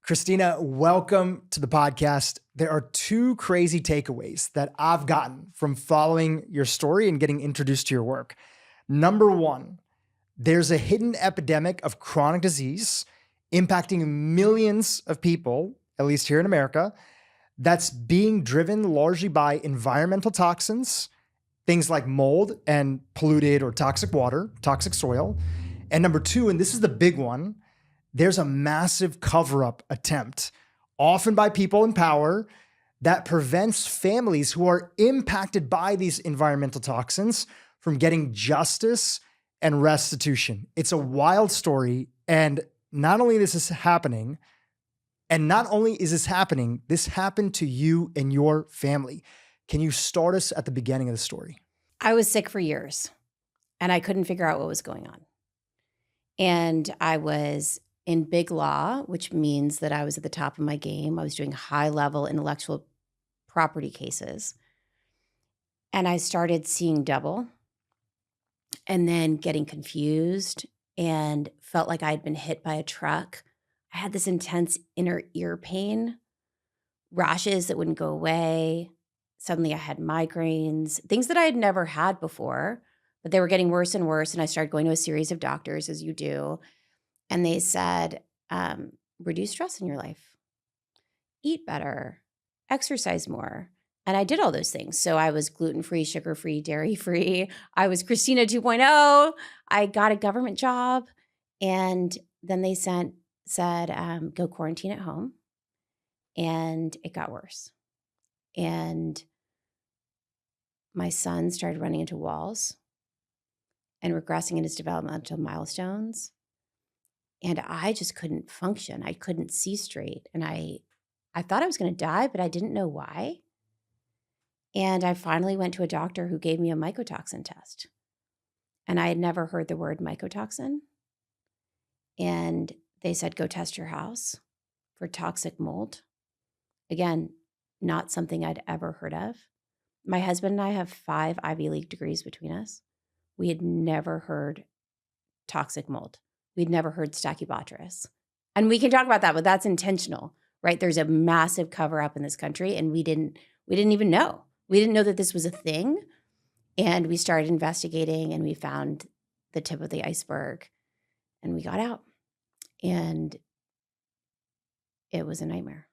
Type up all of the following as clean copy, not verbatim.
Kristina, welcome to the podcast. There are two crazy takeaways that I've gotten from following your story and getting introduced to your work. Number one, there's a hidden epidemic of chronic disease impacting millions of people, at least here in America, that's being driven largely by environmental toxins, things like mold and polluted or toxic water, toxic soil. And number two, and this is the big one, there's a massive cover-up attempt, often by people in power, that prevents families who are impacted by these environmental toxins from getting justice and restitution. It's a wild story. And not only is this happening, this happened to you and your family. Can you start us at the beginning of the story? I was sick for years and I couldn't figure out what was going on. And I was in big law, which means that I was at the top of my game. I was doing high-level intellectual property cases. And I started seeing double and then getting confused and felt like I'd been hit by a truck. I had this intense inner ear pain, rashes that wouldn't go away. Suddenly I had migraines, things that I had never had before, but they were getting worse and worse. And I started going to a series of doctors, as you do. And they said, reduce stress in your life, eat better, exercise more. And I did all those things. So I was gluten-free, sugar-free, dairy-free. I was Kristina 2.0. I got a government job. And then they said, go quarantine at home. And it got worse. And my son started running into walls and regressing in his developmental milestones. And I just couldn't function. I couldn't see straight. And I thought I was going to die, but I didn't know why. And I finally went to a doctor who gave me a mycotoxin test. And I had never heard the word mycotoxin. And they said, go test your house for toxic mold. Again, not something I'd ever heard of. My husband and I have 5 Ivy League degrees between us. We had never heard toxic mold. We'd never heard Stachybotrys. And we can talk about that, but that's intentional, right? There's a massive cover up in this country and we didn't even know. We didn't know that this was a thing. And we started investigating and we found the tip of the iceberg and we got out. And it was a nightmare.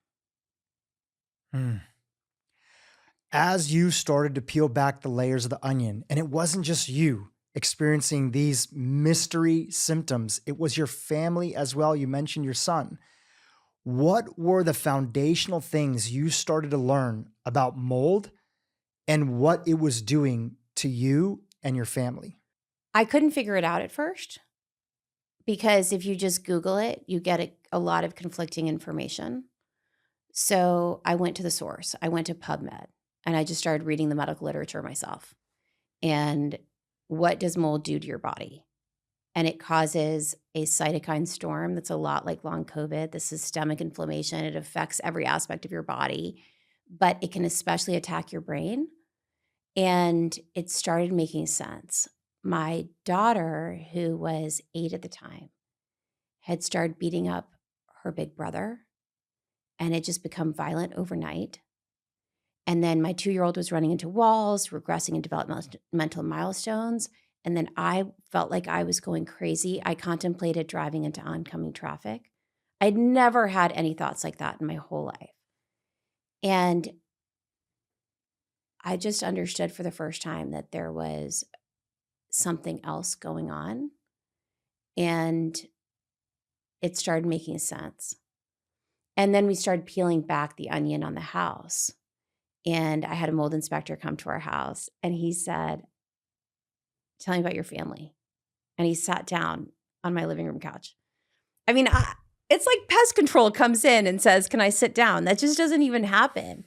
As you started to peel back the layers of the onion, and it wasn't just you experiencing these mystery symptoms, it was your family as well. You mentioned your son. What were the foundational things you started to learn about mold and what it was doing to you and your family? I couldn't figure it out at first because if you just Google it, you get a lot of conflicting information. So I went to the source. I went to PubMed and I just started reading the medical literature myself. And what does mold do to your body? And it causes a cytokine storm that's a lot like long COVID, the systemic inflammation. It affects every aspect of your body, but it can especially attack your brain. And it started making sense. My daughter, who was 8 at the time, had started beating up her big brother and had just become violent overnight. And then my 2-year-old was running into walls, regressing in developmental milestones. And then I felt like I was going crazy. I contemplated driving into oncoming traffic. I'd never had any thoughts like that in my whole life. And I just understood for the first time that there was something else going on. And it started making sense. And then we started peeling back the onion on the house. And I had a mold inspector come to our house and he said, tell me about your family. And he sat down on my living room couch. I mean, it's like pest control comes in and says, can I sit down? That just doesn't even happen.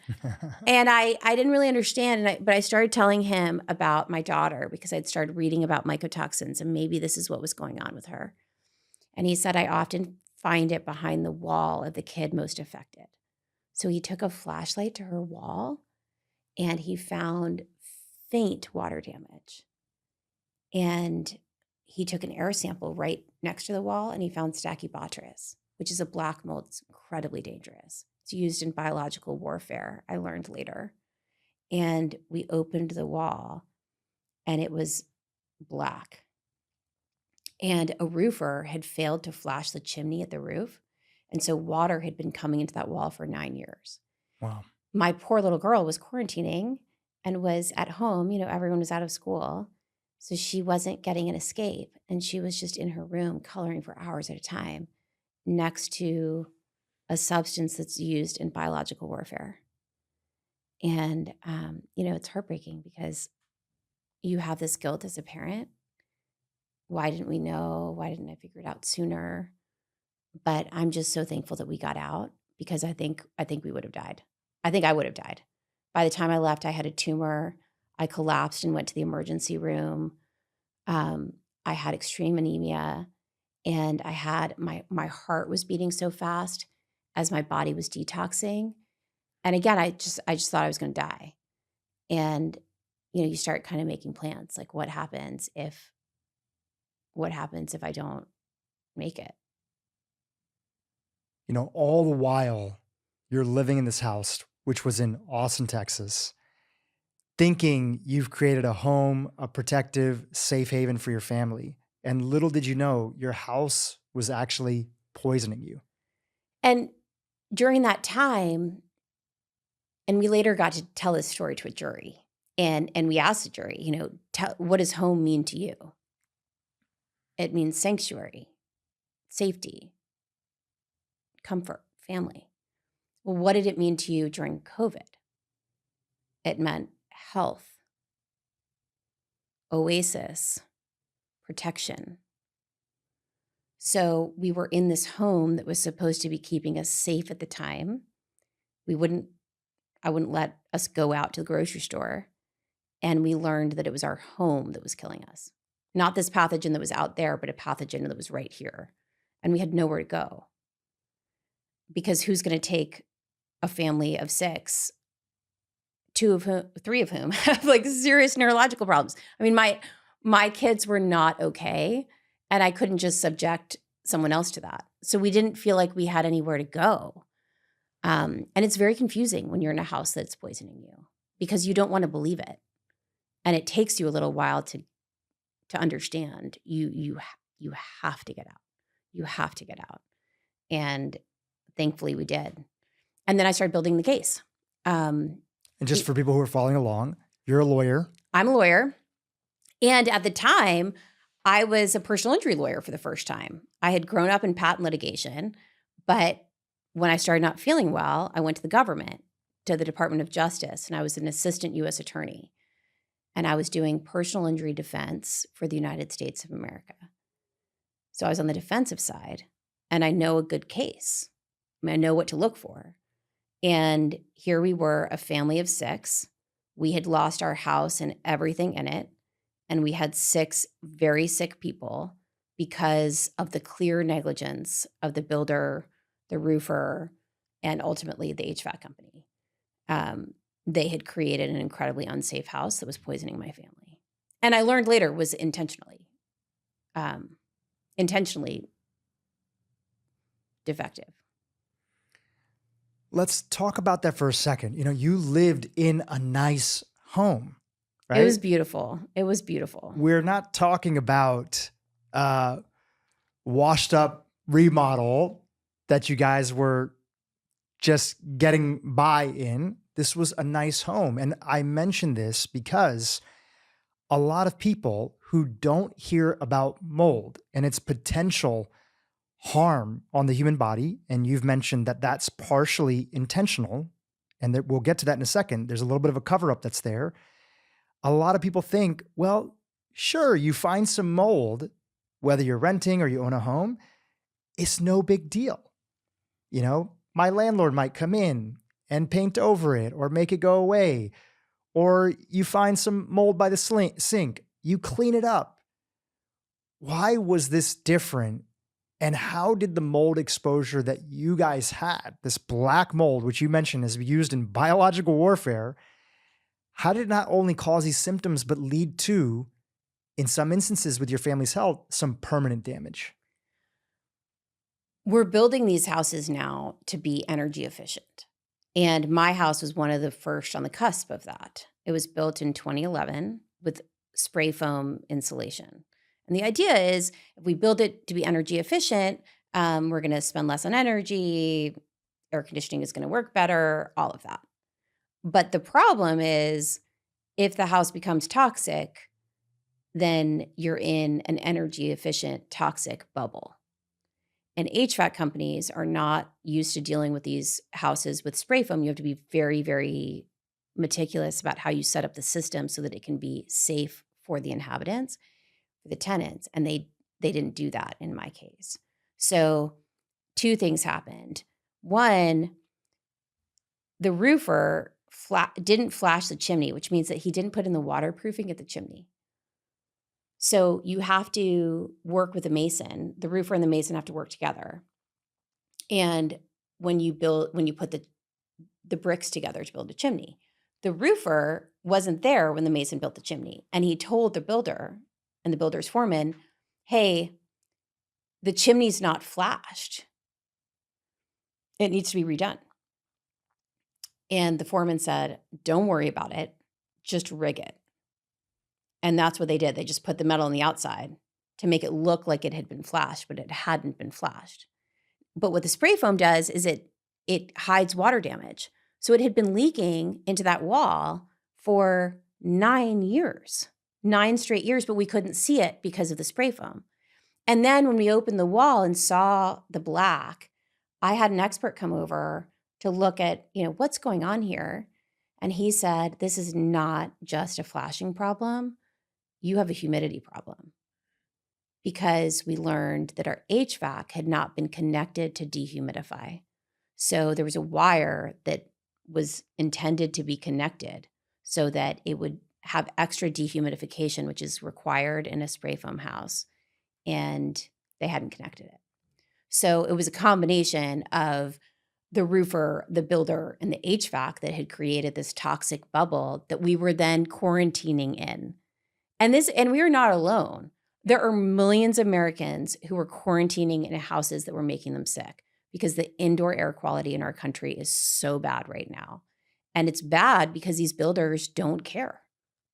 And I didn't really understand, but I started telling him about my daughter because I'd started reading about mycotoxins and maybe this is what was going on with her. And he said, I often find it behind the wall of the kid most affected. So he took a flashlight to her wall and he found faint water damage. And he took an air sample right next to the wall and he found Stachybotrys, which is a black mold. It's incredibly dangerous. It's used in biological warfare, I learned later. And we opened the wall and it was black. And a roofer had failed to flash the chimney at the roof. And so water had been coming into that wall for 9 years. Wow. My poor little girl was quarantining and was at home. Everyone was out of school. So she wasn't getting an escape. And she was just in her room coloring for hours at a time next to a substance that's used in biological warfare. And, it's heartbreaking because you have this guilt as a parent. Why didn't we know? Why didn't I figure it out sooner? But I'm just so thankful that we got out because I think we would have died. I think I would have died. By the time I left, I had a tumor. I collapsed and went to the emergency room. I had extreme anemia, and I had my heart was beating so fast as my body was detoxing. And again, I just thought I was going to die. And you start kind of making plans, like what happens if I don't make it? All the while you're living in this house, which was in Austin, Texas, thinking you've created a home, a protective, safe haven for your family. And little did you know, your house was actually poisoning you. And during that time, and we later got to tell this story to a jury, and we asked the jury, what does home mean to you? It means sanctuary, safety, comfort, family. Well, what did it mean to you during COVID? It meant health, oasis, protection. So we were in this home that was supposed to be keeping us safe at the time. I wouldn't let us go out to the grocery store. And we learned that it was our home that was killing us. Not this pathogen that was out there, but a pathogen that was right here. And we had nowhere to go. Because who's going to take a family of 6, 3 of whom have like serious neurological problems? I mean, my kids were not okay, and I couldn't just subject someone else to that. So we didn't feel like we had anywhere to go. And it's very confusing when you're in a house that's poisoning you because you don't want to believe it. And it takes you a little while to understand. You have to get out. You have to get out. And thankfully we did. And then I started building the case. And just for people who are following along, you're a lawyer. I'm a lawyer. And at the time, I was a personal injury lawyer for the first time. I had grown up in patent litigation, but when I started not feeling well, I went to the government, to the Department of Justice, and I was an assistant U.S. attorney. And I was doing personal injury defense for the United States of America. So I was on the defensive side, and I know a good case. I know what to look for. And here we were, a family of 6. We had lost our house and everything in it. And we had 6 very sick people because of the clear negligence of the builder, the roofer, and ultimately the HVAC company. They had created an incredibly unsafe house that was poisoning my family. And I learned later was intentionally defective. Let's talk about that for a second. You lived in a nice home, right? It was beautiful. It was beautiful. We're not talking about washed up remodel that you guys were just getting by in. This was a nice home. And I mention this because a lot of people who don't hear about mold and its potential harm on the human body, and you've mentioned that that's partially intentional, and that we'll get to that in a second. There's a little bit of a cover-up that's there. A lot of people think, well, sure, you find some mold, whether you're renting or you own a home, it's no big deal. My landlord might come in and paint over it or make it go away. Or you find some mold by the sink, you clean it up. Why was this different? And how did the mold exposure that you guys had, this black mold, which you mentioned is used in biological warfare, how did it not only cause these symptoms, but lead to, in some instances with your family's health, some permanent damage? we're building these houses now to be energy efficient. And my house was one of the first on the cusp of that. It was built in 2011 with spray foam insulation. And the idea is if we build it to be energy efficient, we're going to spend less on energy, air conditioning is going to work better, all of that. But the problem is if the house becomes toxic, then you're in an energy efficient toxic bubble. And HVAC companies are not used to dealing with these houses with spray foam. You have to be very, very meticulous about how you set up the system so that it can be safe for the inhabitants, for the tenants. And they didn't do that in my case. So 2 things happened. One, the roofer didn't flash the chimney, which means that he didn't put in the waterproofing at the chimney. So you have to work with a mason. The roofer and the mason have to work together. And when you put the bricks together to build a chimney, the roofer wasn't there when the mason built the chimney. And he told the builder and the builder's foreman, hey, the chimney's not flashed. It needs to be redone. And the foreman said, don't worry about it. Just rig it. And that's what they did. They just put the metal on the outside to make it look like it had been flashed, but it hadn't been flashed. But what the spray foam does is it hides water damage. So it had been leaking into that wall for 9 years, 9 straight years, but we couldn't see it because of the spray foam. And then when we opened the wall and saw the black, I had an expert come over to look at, what's going on here. And he said, this is not just a flashing problem. You have a humidity problem, because we learned that our HVAC had not been connected to dehumidify. So there was a wire that was intended to be connected so that it would have extra dehumidification, which is required in a spray foam house. And they hadn't connected it. So it was a combination of the roofer, the builder, and the HVAC that had created this toxic bubble that we were then quarantining in. And we are not alone. There are millions of Americans who are quarantining in houses that were making them sick because the indoor air quality in our country is so bad right now. And it's bad because these builders don't care.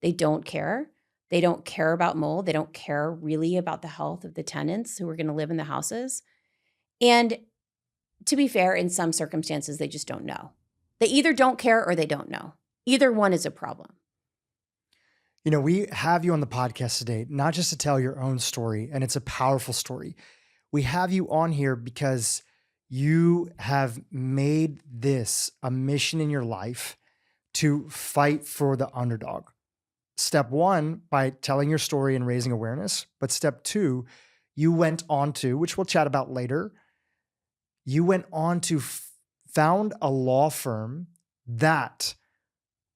They don't care. They don't care about mold. They don't care really about the health of the tenants who are going to live in the houses. And to be fair, in some circumstances, they just don't know. They either don't care or they don't know. Either one is a problem. We have you on the podcast today, not just to tell your own story, and it's a powerful story. We have you on here because you have made this a mission in your life to fight for the underdog. Step 1, by telling your story and raising awareness. But step 2, you went on to, which we'll chat about later, you went on to found a law firm that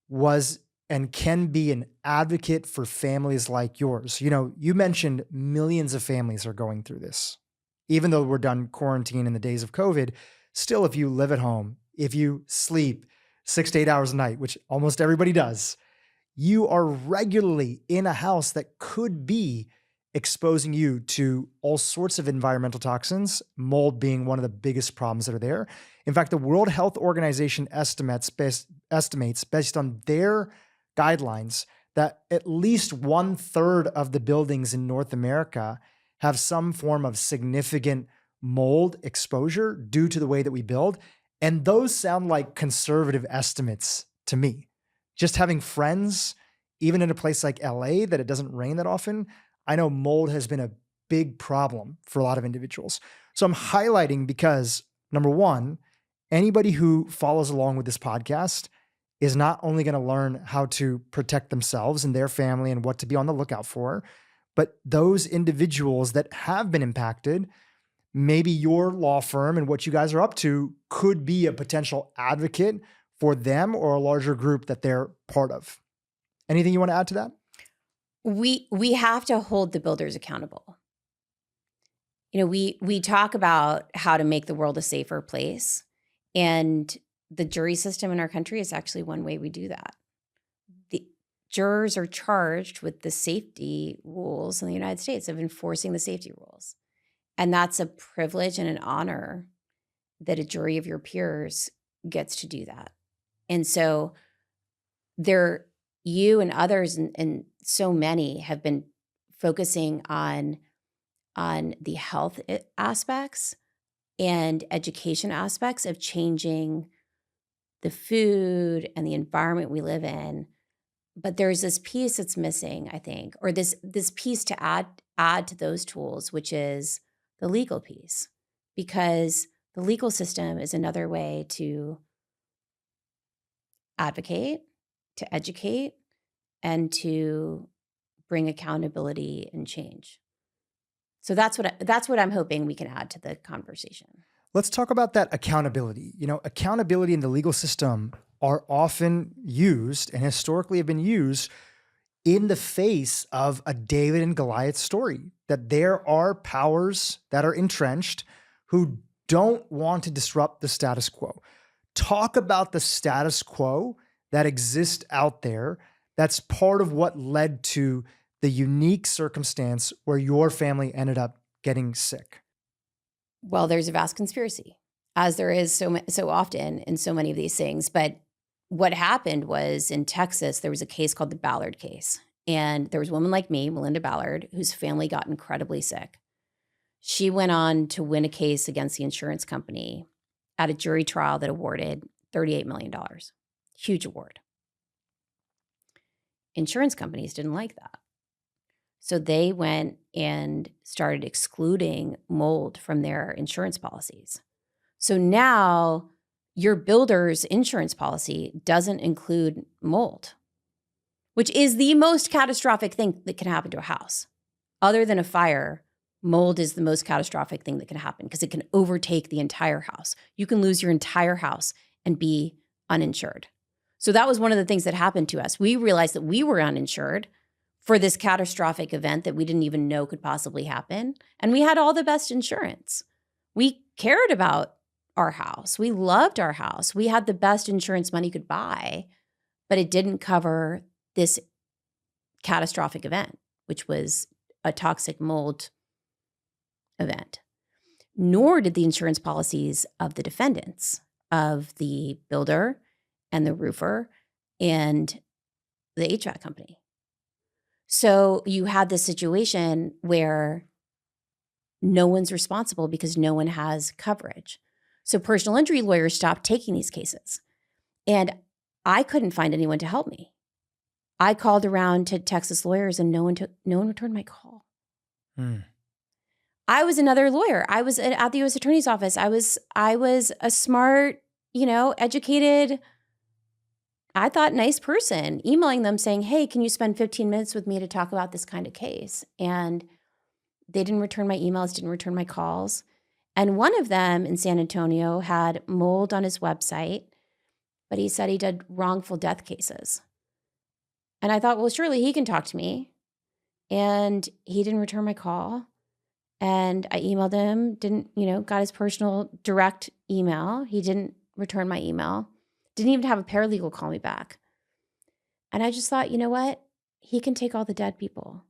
was and can be an advocate for families like yours. You mentioned millions of families are going through this. Even though we're done quarantine in the days of COVID, still, if you live at home, if you sleep 6 to 8 hours a night, which almost everybody does, you are regularly in a house that could be exposing you to all sorts of environmental toxins, mold being one of the biggest problems that are there. In fact, the World Health Organization estimates based on their guidelines that at least 1/3 of the buildings in North America have some form of significant mold exposure due to the way that we build. And those sound like conservative estimates to me. Just having friends, even in a place like LA that it doesn't rain that often, I know mold has been a big problem for a lot of individuals. So I'm highlighting because, number 1, anybody who follows along with this podcast is not only going to learn how to protect themselves and their family and what to be on the lookout for, but those individuals that have been impacted, maybe your law firm and what you guys are up to could be a potential advocate for them or a larger group that they're part of. Anything you want to add to that? We have to hold the builders accountable. We talk about how to make the world a safer place, and the jury system in our country is actually one way we do that. The jurors are charged with the safety rules in the United States, of enforcing the safety rules. And that's a privilege and an honor that a jury of your peers gets to do that. And so you and others and so many have been focusing on the health aspects and education aspects of changing the food and the environment we live in. But there's this piece that's missing, I think, or this piece to add to those tools, which is the legal piece, because the legal system is another way to advocate, to educate, and to bring accountability and change. So that's what I'm hoping we can add to the conversation. Let's talk about that accountability. Accountability in the legal system are often used and historically have been used in the face of a David and Goliath story, that there are powers that are entrenched who don't want to disrupt the status quo. Talk about the status quo that exists out there. That's part of what led to the unique circumstance where your family ended up getting sick. Well, there's a vast conspiracy, as there is so often in so many of these things. But what happened was in Texas, there was a case called the Ballard case. And there was a woman like me, Melinda Ballard, whose family got incredibly sick. She went on to win a case against the insurance company at a jury trial that awarded $38 million. Huge award. Insurance companies didn't like that. So they went and started excluding mold from their insurance policies. So now your builder's insurance policy doesn't include mold, which is the most catastrophic thing that can happen to a house. Other than a fire, mold is the most catastrophic thing that can happen because it can overtake the entire house. You can lose your entire house and be uninsured. So that was one of the things that happened to us. We realized that we were uninsured for this catastrophic event that we didn't even know could possibly happen. And we had all the best insurance. We cared about our house. We loved our house. We had the best insurance money could buy, but it didn't cover this catastrophic event, which was a toxic mold event. Nor did the insurance policies of the defendants, of the builder and the roofer and the HVAC company. So you had this situation where no one's responsible because no one has coverage. So personal injury lawyers stopped taking these cases. And I couldn't find anyone to help me. I called around to Texas lawyers and no one returned my call. I was another lawyer. I was at the U.S. Attorney's Office. I was a smart, educated, I thought nice person, emailing them saying, hey, can you spend 15 minutes with me to talk about this kind of case? And they didn't return my emails, didn't return my calls. And one of them in San Antonio had mold on his website, but he said he did wrongful death cases. And I thought, well, surely he can talk to me. And he didn't return my call. And I emailed him, got his personal direct email. He didn't return my email. Didn't even have a paralegal call me back. And I just thought, you know what? He can take all the dead people.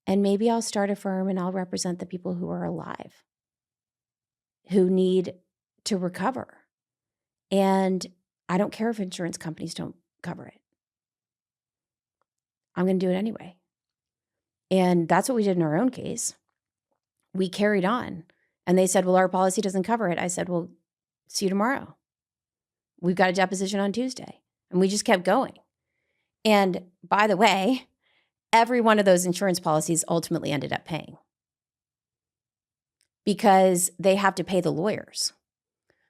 And maybe I'll start a firm and I'll represent the people who are alive, who need to recover. And I don't care if insurance companies don't cover it. I'm going to do it anyway. And that's what we did in our own case. We carried on. And they said, well, our policy doesn't cover it. I said, well, see you tomorrow. We've got a deposition on Tuesday. And we just kept going. And by the way, every one of those insurance policies ultimately ended up paying because they have to pay the lawyers.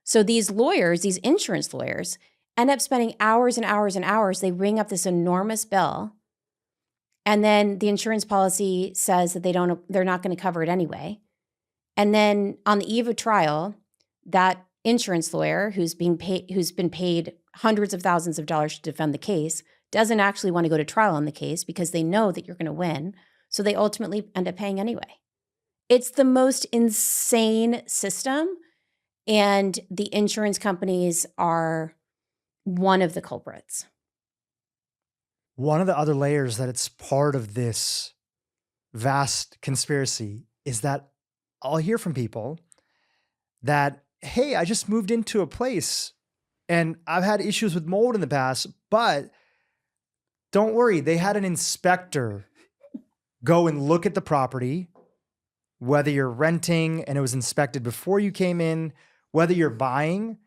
So these lawyers, these insurance lawyers, end up spending hours and hours and hours. They ring up this enormous bill. And then the insurance policy says that they're not going to cover it anyway. And then on the eve of trial, that insurance lawyer who's been paid hundreds of thousands of dollars to defend the case doesn't actually want to go to trial on the case because they know that you're going to win. So they ultimately end up paying anyway. It's the most insane system. And the insurance companies are one of the culprits. One of the other layers that it's part of this vast conspiracy is that I'll hear from people that, hey, I just moved into a place and I've had issues with mold in the past, but don't worry, they had an inspector go and look at the property, whether you're renting and it was inspected before you came in, whether you're buying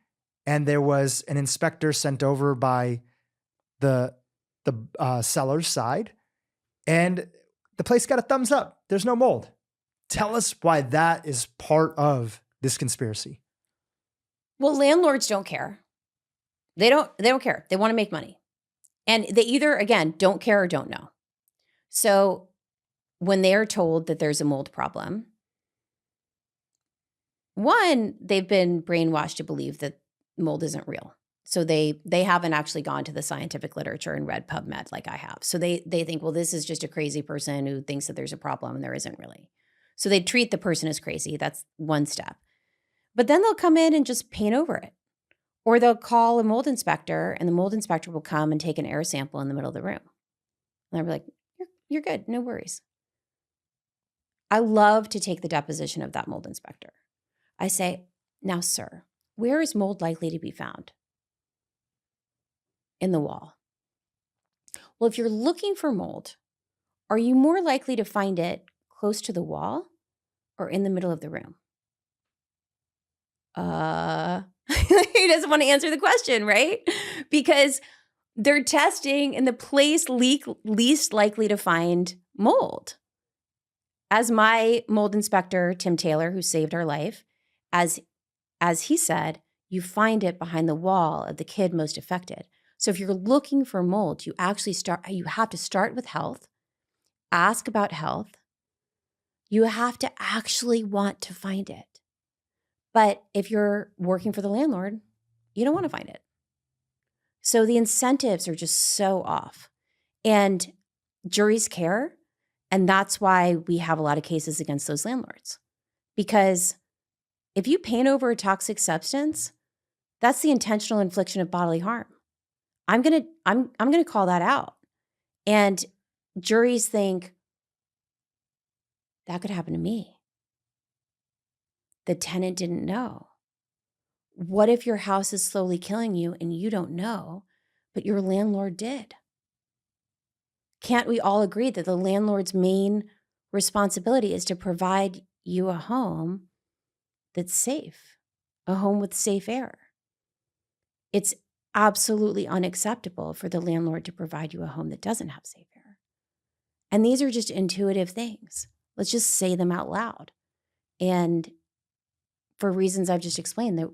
and there was an inspector sent over by the seller's side, and the place got a thumbs up. There's no mold. Tell us why that is part of this conspiracy. Well, landlords don't care. They don't care. They want to make money. And they either, again, don't care or don't know. So when they are told that there's a mold problem, one, they've been brainwashed to believe that mold isn't real. So they haven't actually gone to the scientific literature and read PubMed like I have. So they think, well, this is just a crazy person who thinks that there's a problem and there isn't really. So they treat the person as crazy. That's one step. But then they'll come in and just paint over it. Or they'll call a mold inspector and the mold inspector will come and take an air sample in the middle of the room. And I'll be like, you're good. No worries. I love to take the deposition of that mold inspector. I say, now, sir, where is mold likely to be found? In the wall. Well, if you're looking for mold, are you more likely to find it close to the wall or in the middle of the room? He doesn't want to answer the question, right? Because they're testing in the place least likely to find mold. As my mold inspector, Tim Taylor, who saved our life, as he said, you find it behind the wall of the kid most affected. So if you're looking for mold, you have to start with health, ask about health. You have to actually want to find it. But if you're working for the landlord, you don't want to find it. So the incentives are just so off. And juries care. And that's why we have a lot of cases against those landlords. Because if you paint over a toxic substance, that's the intentional infliction of bodily harm. I'm gonna call that out. And juries think that could happen to me. The tenant didn't know. What if your house is slowly killing you and you don't know, but your landlord did? Can't we all agree that the landlord's main responsibility is to provide you a home that's safe, a home with safe air? It's absolutely unacceptable for the landlord to provide you a home that doesn't have safe air. And these are just intuitive things. Let's just say them out loud. And for reasons I've just explained, that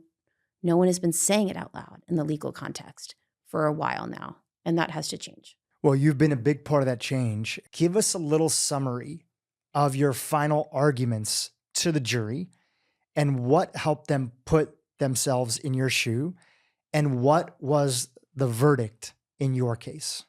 no one has been saying it out loud in the legal context for a while now, and that has to change. Well, you've been a big part of that change. Give us a little summary of your final arguments to the jury and what helped them put themselves in your shoe, and what was the verdict in your case?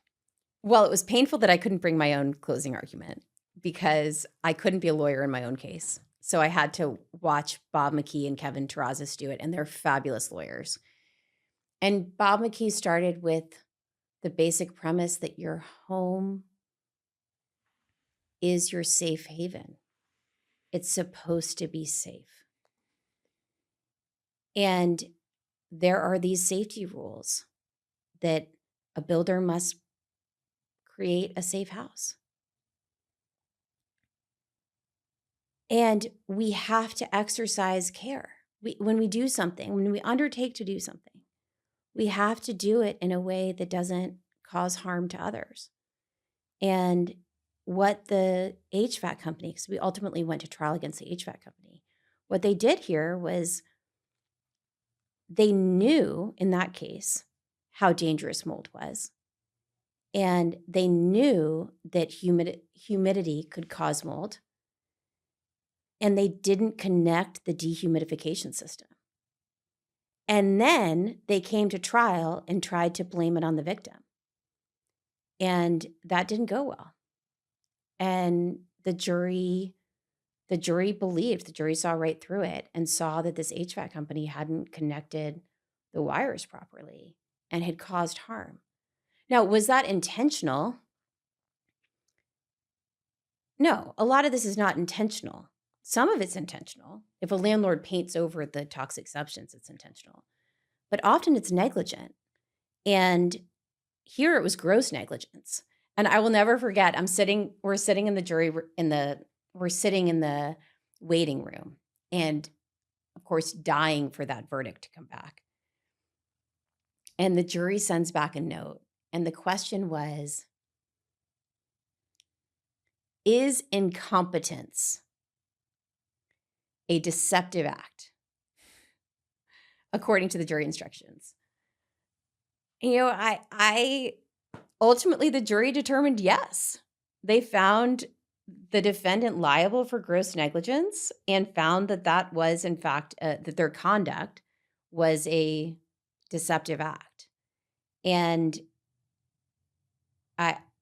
Well, it was painful that I couldn't bring my own closing argument because I couldn't be a lawyer in my own case. So I had to watch Bob McKee and Kevin Terrazas do it, and they're fabulous lawyers. And Bob McKee started with the basic premise that your home is your safe haven. It's supposed to be safe. And there are these safety rules that a builder must create a safe house. And we have to exercise care. When we do something, when we undertake to do something, we have to do it in a way that doesn't cause harm to others. And what the HVAC company, because we ultimately went to trial against the HVAC company, what they did here was they knew in that case how dangerous mold was. And they knew that humidity could cause mold. And they didn't connect the dehumidification system. And then they came to trial and tried to blame it on the victim. And that didn't go well. And the jury believed, the jury saw right through it and saw that this HVAC company hadn't connected the wires properly and had caused harm. Now, was that intentional? No, a lot of this is not intentional. Some of it's intentional. If a landlord paints over the toxic substance, it's intentional. But often it's negligent. And here it was gross negligence. And I will never forget, we're sitting in the waiting room, and of course, dying for that verdict to come back. And the jury sends back a note. And the question was, is incompetence a deceptive act, according to the jury instructions? I ultimately, the jury determined yes. They found the defendant liable for gross negligence and found that was, in fact, that their conduct was a deceptive act. And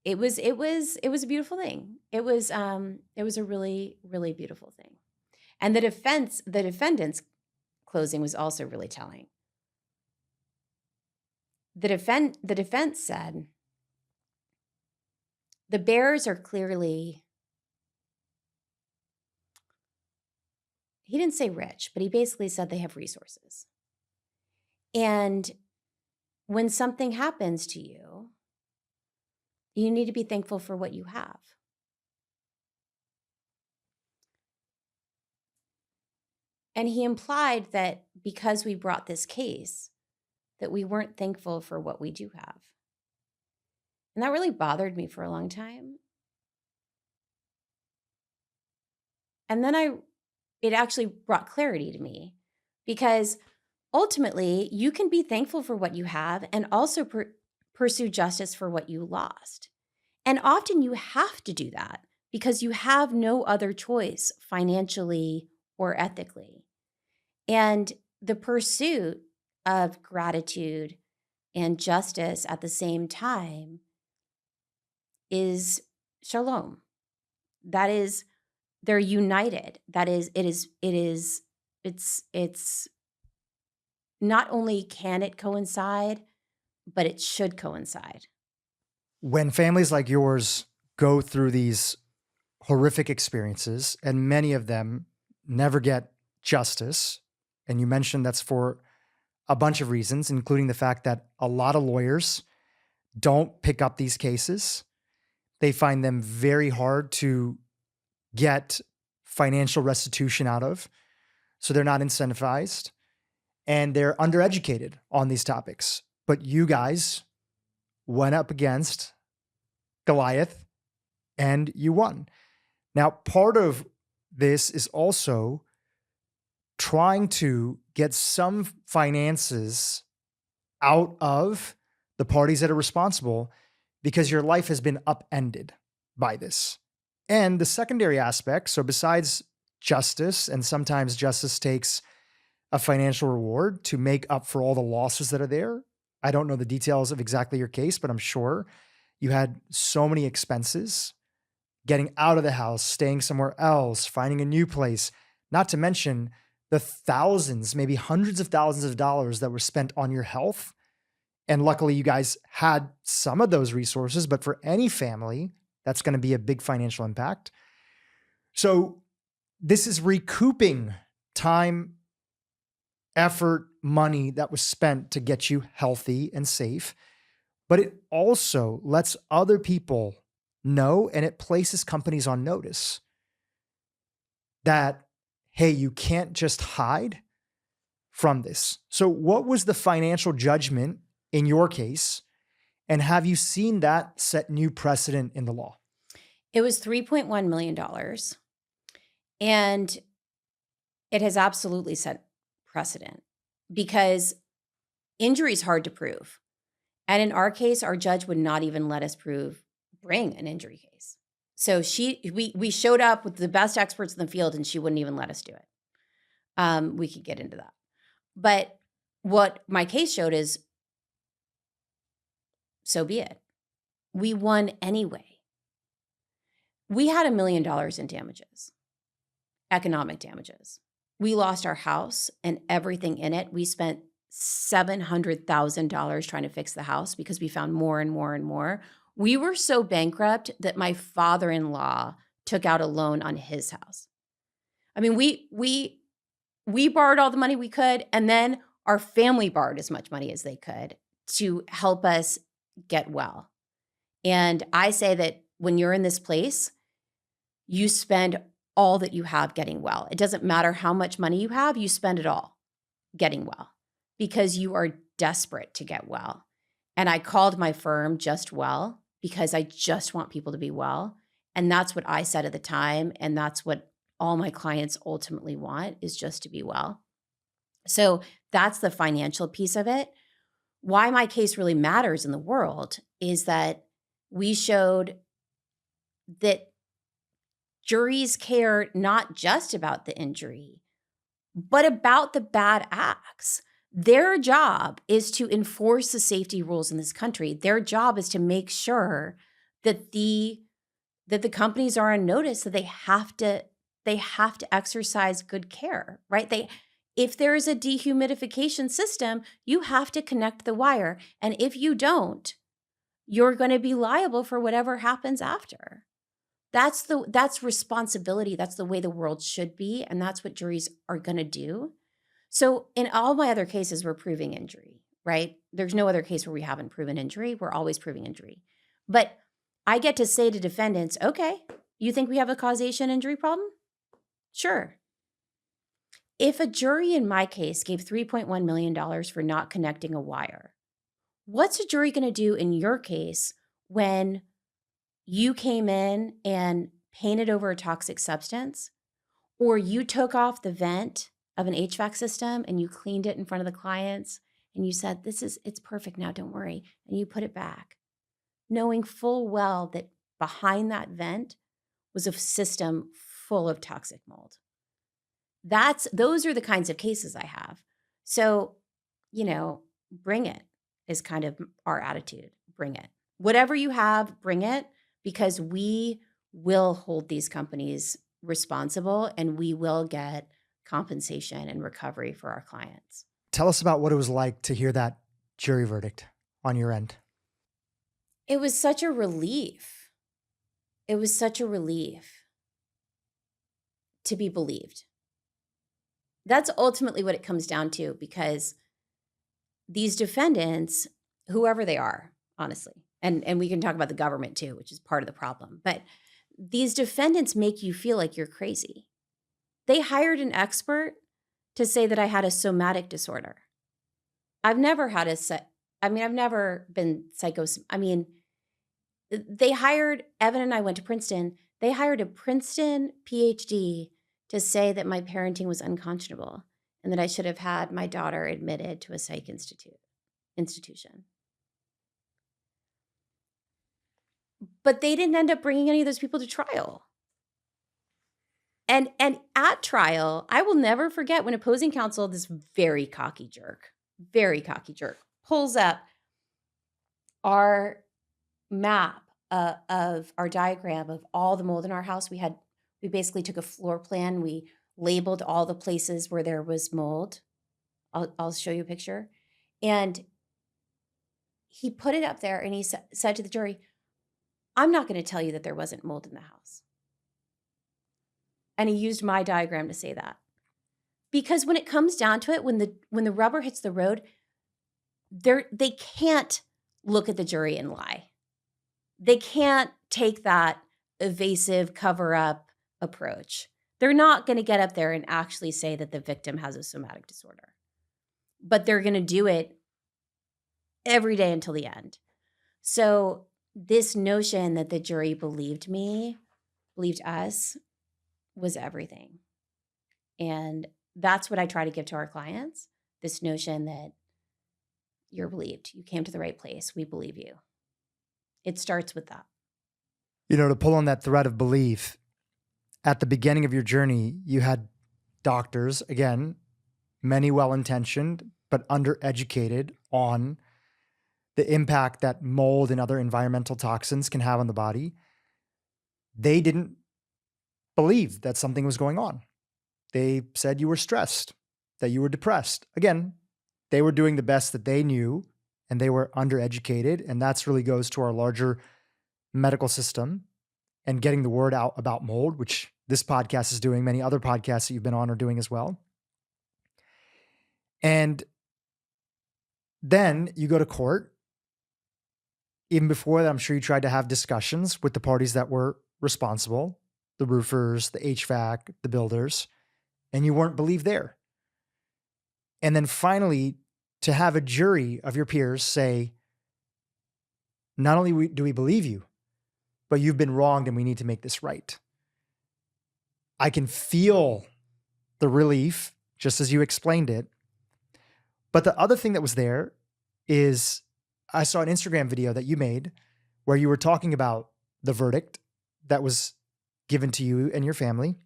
it was a beautiful thing. It was a really, really beautiful thing. And the defendant's closing was also really telling. The defense said, the Baehrs are clearly, he didn't say rich, but he basically said they have resources. And when something happens to you, you need to be thankful for what you have. And he implied that because we brought this case, that we weren't thankful for what we do have. And that really bothered me for a long time. And then it actually brought clarity to me, because ultimately you can be thankful for what you have and also pursue justice for what you lost. And often you have to do that because you have no other choice financially or ethically. And the pursuit of gratitude and justice at the same time is shalom. That is, they're united. That is, it's not only can it coincide, but it should coincide. When families like yours go through these horrific experiences, and many of them never get justice, and you mentioned that's for a bunch of reasons, including the fact that a lot of lawyers don't pick up these cases. They find them very hard to get financial restitution out of, so they're not incentivized, and they're undereducated on these topics. But you guys went up against Goliath and you won. Now, part of this is also trying to get some finances out of the parties that are responsible, because your life has been upended by this. And the secondary aspect, so besides justice, and sometimes justice takes a financial reward to make up for all the losses that are there. I don't know the details of exactly your case, but I'm sure you had so many expenses getting out of the house, staying somewhere else, finding a new place, not to mention the thousands, maybe hundreds of thousands of dollars that were spent on your health. And luckily you guys had some of those resources, but for any family, that's going to be a big financial impact. So this is recouping time, effort, money that was spent to get you healthy and safe, but it also lets other people know, and it places companies on notice that, hey, you can't just hide from this. So what was the financial judgment in your case, and have you seen that set new precedent in the law? It was $3.1 million, and it has absolutely set precedent because injury is hard to prove. And in our case, our judge would not even let us bring an injury case. So we showed up with the best experts in the field, and she wouldn't even let us do it. We could get into that. But what my case showed is, so be it. We won anyway. We had $1 million in damages, economic damages. We lost our house and everything in it. We spent $700,000 trying to fix the house because we found more and more and more. We were so bankrupt that my father-in-law took out a loan on his house. I mean, we borrowed all the money we could, and then our family borrowed as much money as they could to help us get well. And I say that when you're in this place, you spend all that you have getting well. It doesn't matter how much money you have, you spend it all getting well because you are desperate to get well. And I called my firm Just Well because I just want people to be well. And that's what I said at the time. And that's what all my clients ultimately want, is just to be well. So that's the financial piece of it. Why my case really matters in the world is that we showed that juries care not just about the injury, but about the bad acts. Their job is to enforce the safety rules in this country. Their job is to make sure that the companies are on notice that they have to exercise good care, right? If there is a dehumidification system, you have to connect the wire. And if you don't, you're going to be liable for whatever happens after. That's responsibility. That's the way the world should be. And that's what juries are going to do. So in all my other cases, we're proving injury, right? There's no other case where we haven't proven injury. We're always proving injury. But I get to say to defendants, okay, you think we have a causation injury problem? Sure. If a jury in my case gave $3.1 million for not connecting a wire, what's a jury going to do in your case when you came in and painted over a toxic substance, or you took off the vent of an HVAC system and you cleaned it in front of the clients and you said, it's perfect now, don't worry, and you put it back, knowing full well that behind that vent was a system full of toxic mold? Those are the kinds of cases I have. So, bring it is kind of our attitude. Bring it. Whatever you have, bring it, because we will hold these companies responsible and we will get compensation and recovery for our clients. Tell us about what it was like to hear that jury verdict on your end. It was such a relief. It was such a relief to be believed. That's ultimately what it comes down to, because these defendants, whoever they are, honestly, and we can talk about the government too, which is part of the problem, but these defendants make you feel like you're crazy. They hired an expert to say that I had a somatic disorder. I've never had I've never been they hired, Evan and I went to Princeton. They hired a Princeton PhD to say that my parenting was unconscionable and that I should have had my daughter admitted to a psych institution. But they didn't end up bringing any of those people to trial. And at trial, I will never forget when opposing counsel, this very cocky jerk, pulls up our map of our diagram of all the mold in our house. We basically took a floor plan. We labeled all the places where there was mold. I'll show you a picture. And he put it up there and he said to the jury, I'm not going to tell you that there wasn't mold in the house. And he used my diagram to say that. Because when it comes down to it, when the rubber hits the road, they can't look at the jury and lie. They can't take that evasive cover-up approach. They're not going to get up there and actually say that the victim has a somatic disorder. But they're going to do it every day until the end. So this notion that the jury believed us, was everything. And that's what I try to give to our clients, this notion that you're believed. You came to the right place. We believe you. It starts with that. To pull on that thread of belief, at the beginning of your journey, you had doctors, again, many well-intentioned, but undereducated on the impact that mold and other environmental toxins can have on the body. They didn't believe that something was going on. They said you were stressed, that you were depressed. Again, they were doing the best that they knew, and they were undereducated. And that's really goes to our larger medical system and getting the word out about mold, which this podcast is doing, many other podcasts that you've been on are doing as well. And then you go to court. Even before that, I'm sure you tried to have discussions with the parties that were responsible, the roofers, the HVAC, the builders, and you weren't believed there. And then finally, to have a jury of your peers say, not only do we believe you, but you've been wronged and we need to make this right. I can feel the relief, just as you explained it. But the other thing that was there is I saw an Instagram video that you made where you were talking about the verdict that was given to you and your family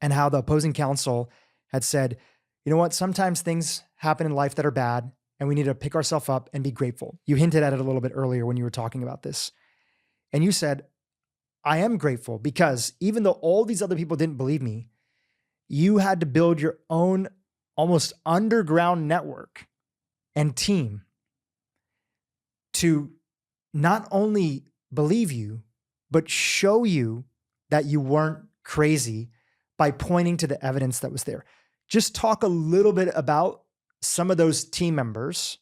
and how the opposing counsel had said, you know what, sometimes things happen in life that are bad and we need to pick ourselves up and be grateful. You hinted at it a little bit earlier when you were talking about this. And you said, I am grateful because even though all these other people didn't believe me, you had to build your own almost underground network and team to not only believe you, but show you that you weren't crazy by pointing to the evidence that was there. Just talk a little bit about some of those team members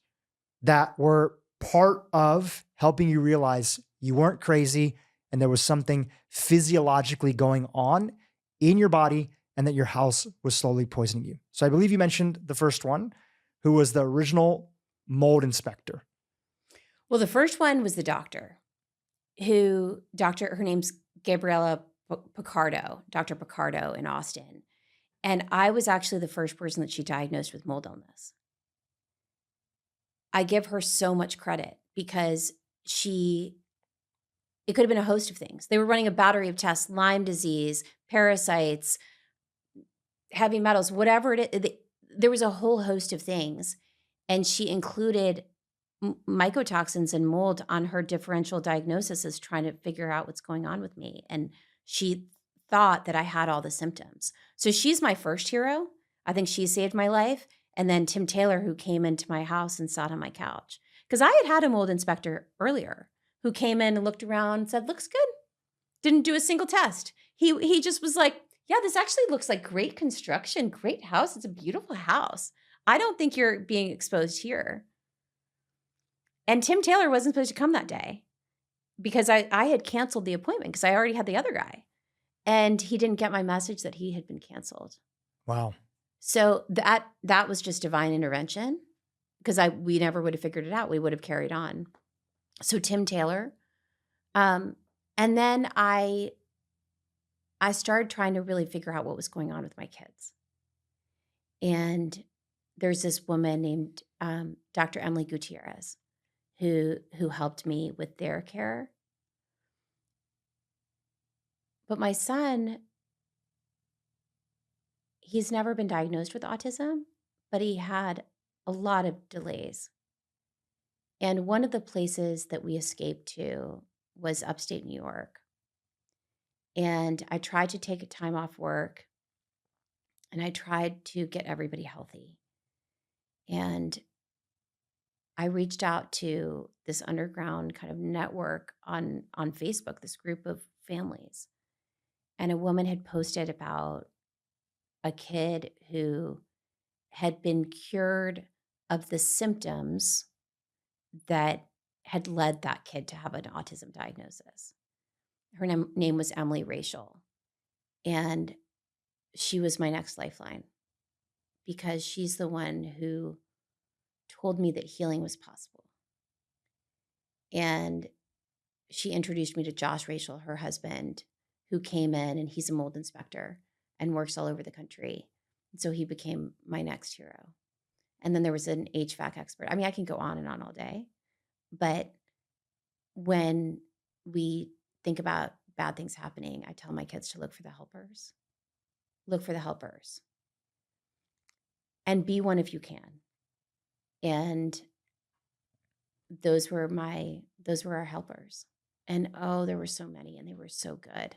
that were part of helping you realize you weren't crazy and there was something physiologically going on in your body and that your house was slowly poisoning you. So I believe you mentioned the first one, who was the original mold inspector. Well, the first one was the doctor her name's Gabriella Picardo, Dr. Picardo in Austin. And I was actually the first person that she diagnosed with mold illness. I give her so much credit because it could have been a host of things. They were running a battery of tests, Lyme disease, parasites, heavy metals, whatever it is. There was a whole host of things. And she included mycotoxins and mold on her differential diagnosis as trying to figure out what's going on with me. And she thought that I had all the symptoms. So she's my first hero. I think she saved my life. And then Tim Taylor, who came into my house and sat on my couch. Because I had a mold inspector earlier who came in and looked around and said, looks good. Didn't do a single test. He just was like, yeah, this actually looks like great construction, great house. It's a beautiful house. I don't think you're being exposed here. And Tim Taylor wasn't supposed to come that day because I had canceled the appointment because I already had the other guy. And he didn't get my message that he had been canceled. Wow. So that was just divine intervention because we never would have figured it out. We would have carried on. So Tim Taylor. And then I started trying to really figure out what was going on with my kids. And there's this woman named Dr. Emily Gutierrez who helped me with their care. But my son, he's never been diagnosed with autism, but he had a lot of delays. And one of the places that we escaped to was upstate New York. And I tried to take a time off work and I tried to get everybody healthy. And I reached out to this underground kind of network on Facebook, this group of families. And a woman had posted about a kid who had been cured of the symptoms that had led that kid to have an autism diagnosis. Her name was Emily Rachel. And she was my next lifeline because she's the one who told me that healing was possible. And she introduced me to Josh Rachel, her husband, who came in, and he's a mold inspector and works all over the country. And so he became my next hero. And then there was an HVAC expert. I mean, I can go on and on all day, but when we think about bad things happening, I tell my kids to look for the helpers. Look for the helpers. And be one if you can. And those were our helpers. And oh, there were so many, and they were so good.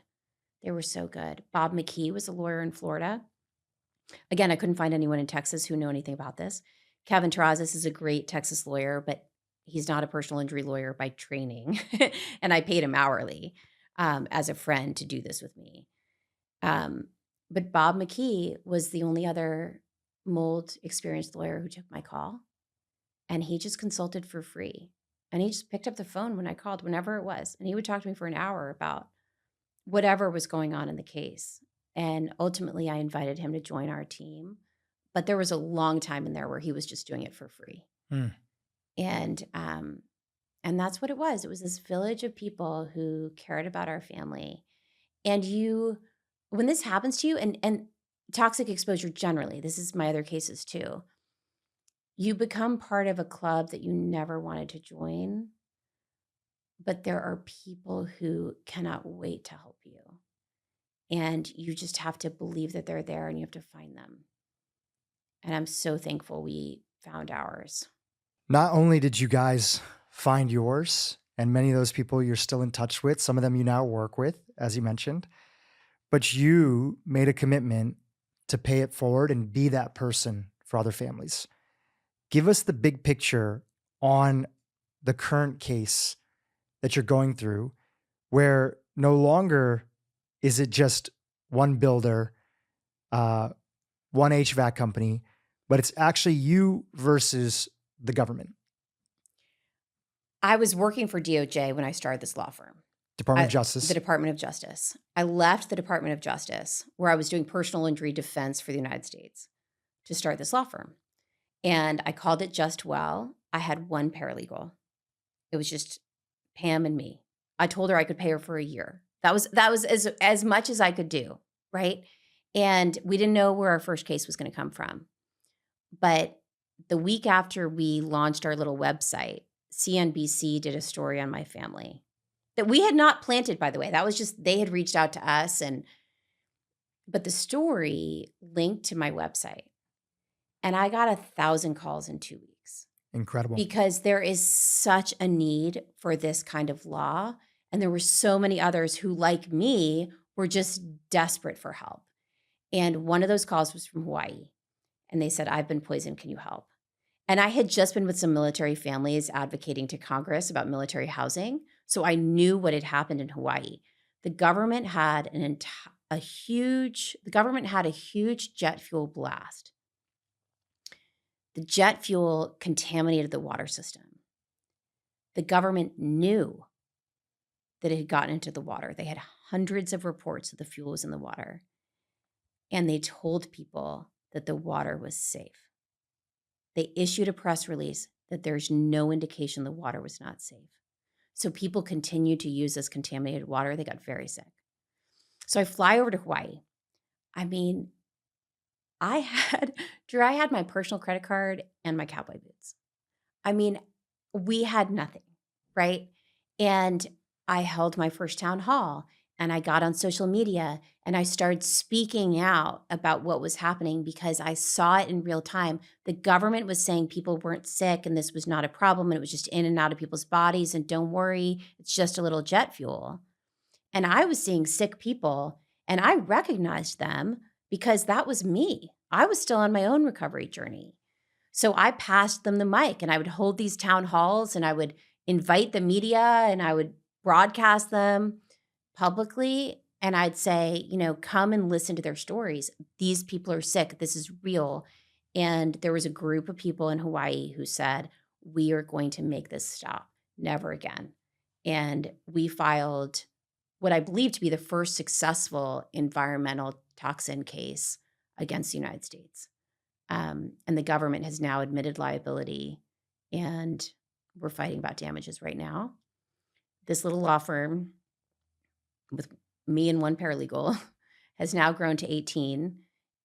They were so good. Bob McKee was a lawyer in Florida. Again, I couldn't find anyone in Texas who knew anything about this. Kevin Terrazas is a great Texas lawyer, but he's not a personal injury lawyer by training. And I paid him hourly. as a friend to do this with me. But Bob McKee was the only other mold experienced lawyer who took my call, and he just consulted for free. And he just picked up the phone when I called, whenever it was, and he would talk to me for an hour about whatever was going on in the case. And ultimately, I invited him to join our team. But there was a long time in there where he was just doing it for free. Mm. And that's what it was. It was this village of people who cared about our family. And when this happens to you, and toxic exposure generally, this is my other cases too, you become part of a club that you never wanted to join, but there are people who cannot wait to help you. And you just have to believe that they're there, and you have to find them. And I'm so thankful we found ours. Not only did you guys find yours, and many of those people you're still in touch with, some of them you now work with, as you mentioned, but you made a commitment to pay it forward and be that person for other families. Give us the big picture on the current case that you're going through, where no longer is it just one builder, one HVAC company, but it's actually you versus the government. I was working for DOJ when I started this law firm. Department of Justice. The Department of Justice. I left the Department of Justice, where I was doing personal injury defense for the United States, to start this law firm. And I called it Just Well. I had one paralegal. It was just Pam and me. I told her I could pay her for a year. That was as much as I could do, right? And we didn't know where our first case was going to come from. But the week after we launched our little website, CNBC did a story on my family that we had not planted, by the way. That was just, they had reached out to us. But the story linked to my website. And I got 1,000 calls in 2 weeks. Incredible. Because there is such a need for this kind of law. And there were so many others who, like me, were just desperate for help. And one of those calls was from Hawaii. And they said, I've been poisoned. Can you help? And I had just been with some military families advocating to Congress about military housing. So I knew what had happened in Hawaii. The government had a huge jet fuel blast. The jet fuel contaminated the water system. The government knew that it had gotten into the water. They had hundreds of reports that the fuel was in the water. And they told people that the water was safe. They issued a press release that there's no indication the water was not safe. So people continued to use this contaminated water. They got very sick. So I fly over to Hawaii. I mean, I had my personal credit card and my cowboy boots. I mean, we had nothing, right? And I held my first town hall, and I got on social media, and I started speaking out about what was happening because I saw it in real time. The government was saying people weren't sick and this was not a problem, and it was just in and out of people's bodies, and don't worry, it's just a little jet fuel. And I was seeing sick people, and I recognized them because that was me. I was still on my own recovery journey. So I passed them the mic, and I would hold these town halls, and I would invite the media, and I would broadcast them publicly. And I'd say, come and listen to their stories. These people are sick. This is real. And there was a group of people in Hawaii who said, we are going to make this stop. Never again. And we filed what I believe to be the first successful environmental toxin case against the United States. And the government has now admitted liability, and we're fighting about damages right now. This little law firm with me and one paralegal has now grown to 18,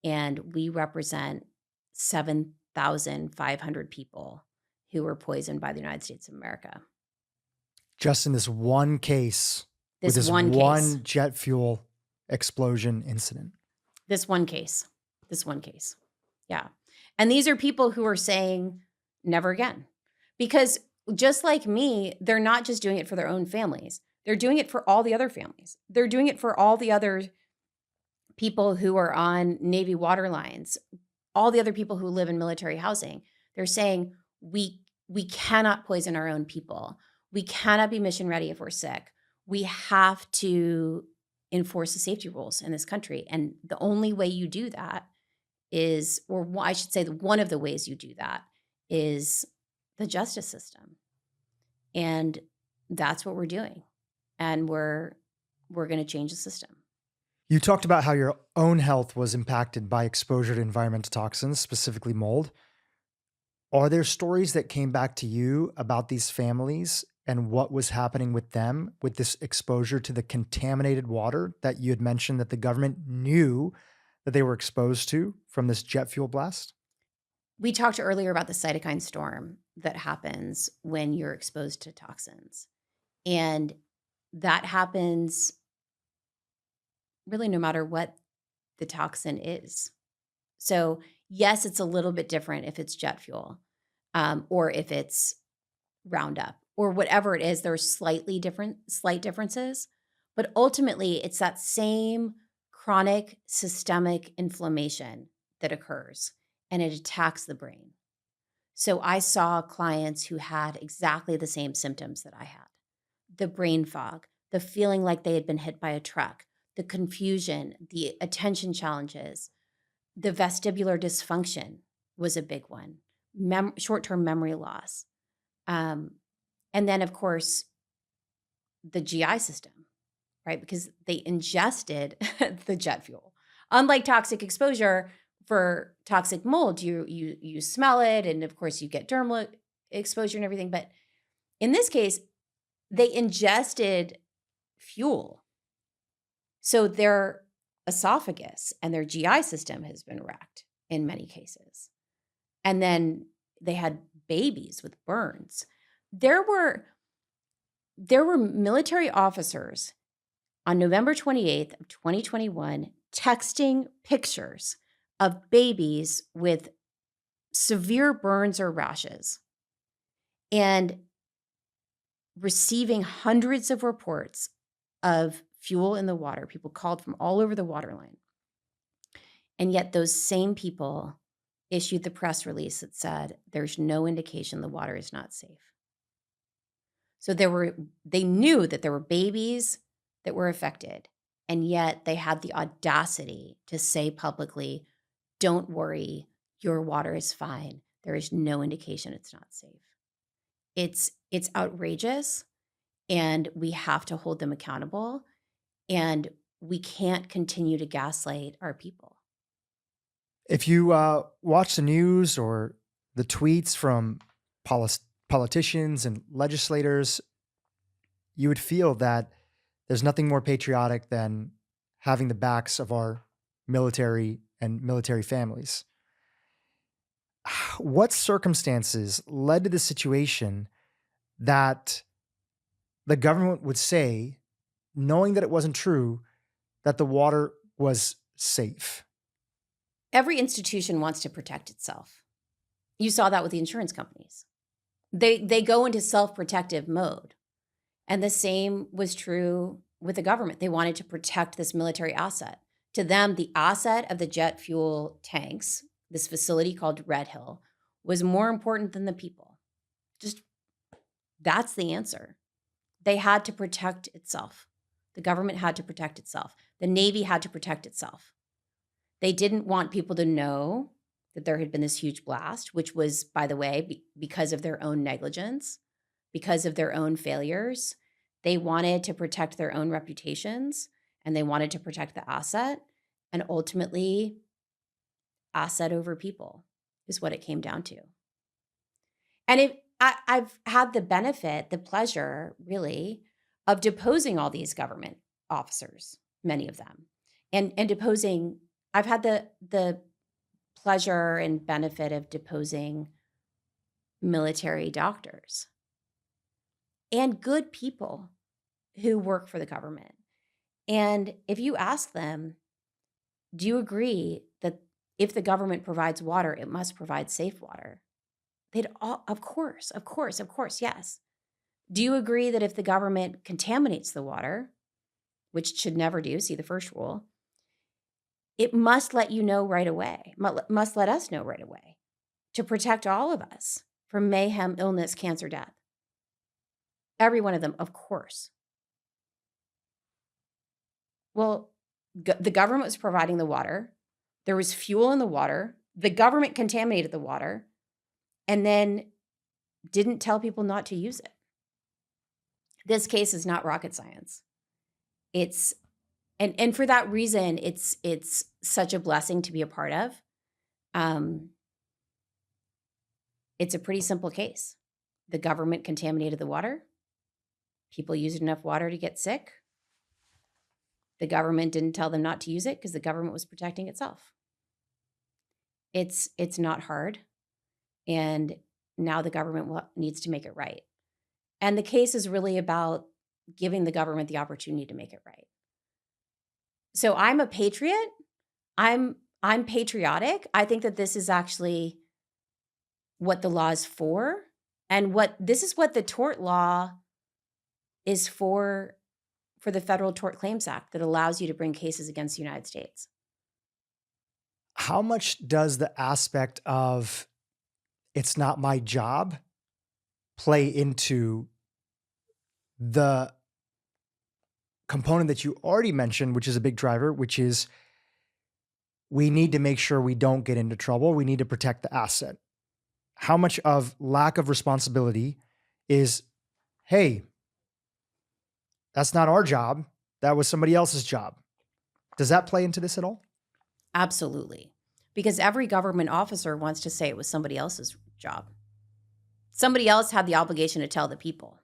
and we represent 7,500 people who were poisoned by the United States of America. Just in this one case, This with this one one case. jet fuel explosion incident. This one case. Yeah. And these are people who are saying never again. Because just like me, they're not just doing it for their own families. They're doing it for all the other families. They're doing it for all the other people who are on Navy water lines, all the other people who live in military housing. They're saying we cannot poison our own people. We cannot be mission ready if we're sick. We have to enforce the safety rules in this country. And the only way you do that is, or I should say, one of the ways you do that is the justice system. And that's what we're doing. And we're going to change the system. You talked about how your own health was impacted by exposure to environmental toxins, specifically mold. Are there stories that came back to you about these families and what was happening with them with this exposure to the contaminated water that you had mentioned that the government knew that they were exposed to from this jet fuel blast? We talked earlier about the cytokine storm that happens when you're exposed to toxins. And that happens really no matter what the toxin is. So yes, it's a little bit different if it's jet fuel or if it's Roundup or whatever it is. There are slight differences, but ultimately it's that same chronic systemic inflammation that occurs and it attacks the brain. So I saw clients who had exactly the same symptoms that I had. The brain fog, the feeling like they had been hit by a truck, the confusion, the attention challenges, the vestibular dysfunction was a big one, short-term memory loss. And then, of course, the GI system, right? Because they ingested the jet fuel. Unlike toxic exposure, for toxic mold, you smell it, and of course you get dermal exposure and everything. But in this case, they ingested fuel. So their esophagus and their GI system has been wrecked in many cases. And then they had babies with burns. There were military officers on November 28th of 2021 texting pictures of babies with severe burns or rashes and receiving hundreds of reports of fuel in the water. People called from all over the waterline. And yet those same people issued the press release that said there's no indication the water is not safe. So they knew that there were babies that were affected, and yet they had the audacity to say publicly, don't worry, your water is fine. There is no indication it's not safe. It's outrageous, and we have to hold them accountable, and we can't continue to gaslight our people. If you watch the news or the tweets from politicians and legislators, you would feel that there's nothing more patriotic than having the backs of our military and military families. What circumstances led to the situation that the government would say, knowing that it wasn't true, that the water was safe? Every institution wants to protect itself. You saw that with the insurance companies. They go into self-protective mode. And the same was true with the government. They wanted to protect this military asset. To them, the asset of the jet fuel tanks, this facility called Red Hill, was more important than the people. Just, that's the answer. They had to protect itself. The government had to protect itself. The Navy had to protect itself. They didn't want people to know that there had been this huge blast, which was, by the way, because of their own negligence, because of their own failures. They wanted to protect their own reputations, and they wanted to protect the asset. And ultimately, asset over people is what it came down to. And I've had the benefit, the pleasure, really, of deposing all these government officers, many of them, and deposing. I've had the pleasure and benefit of deposing military doctors and good people who work for the government. And if you ask them, do you agree that if the government provides water, it must provide safe water? They'd all, of course, yes. Do you agree that if the government contaminates the water, which it should never do, see the first rule, it must let you know right away, must let us know right away to protect all of us from mayhem, illness, cancer, death? Every one of them, of course. Well, the government was providing the water. There was fuel in the water. The government contaminated the water and then didn't tell people not to use it. This case is not rocket science. It's and for that reason, it's such a blessing to be a part of. It's a pretty simple case. The government contaminated the water. People used enough water to get sick. The government didn't tell them not to use it because the government was protecting itself. It's not hard. And now the government needs to make it right. And the case is really about giving the government the opportunity to make it right. So I'm a patriot. I'm patriotic. I think that this is actually what the law is for, and this is what the tort law is for the Federal Tort Claims Act that allows you to bring cases against the United States. How much does the aspect of it's not my job play into the component that you already mentioned, which is a big driver, which is we need to make sure we don't get into trouble. We need to protect the asset. How much of lack of responsibility is, hey, that's not our job. That was somebody else's job. Does that play into this at all? Absolutely. Because every government officer wants to say it was somebody else's job. Somebody else had the obligation to tell the people.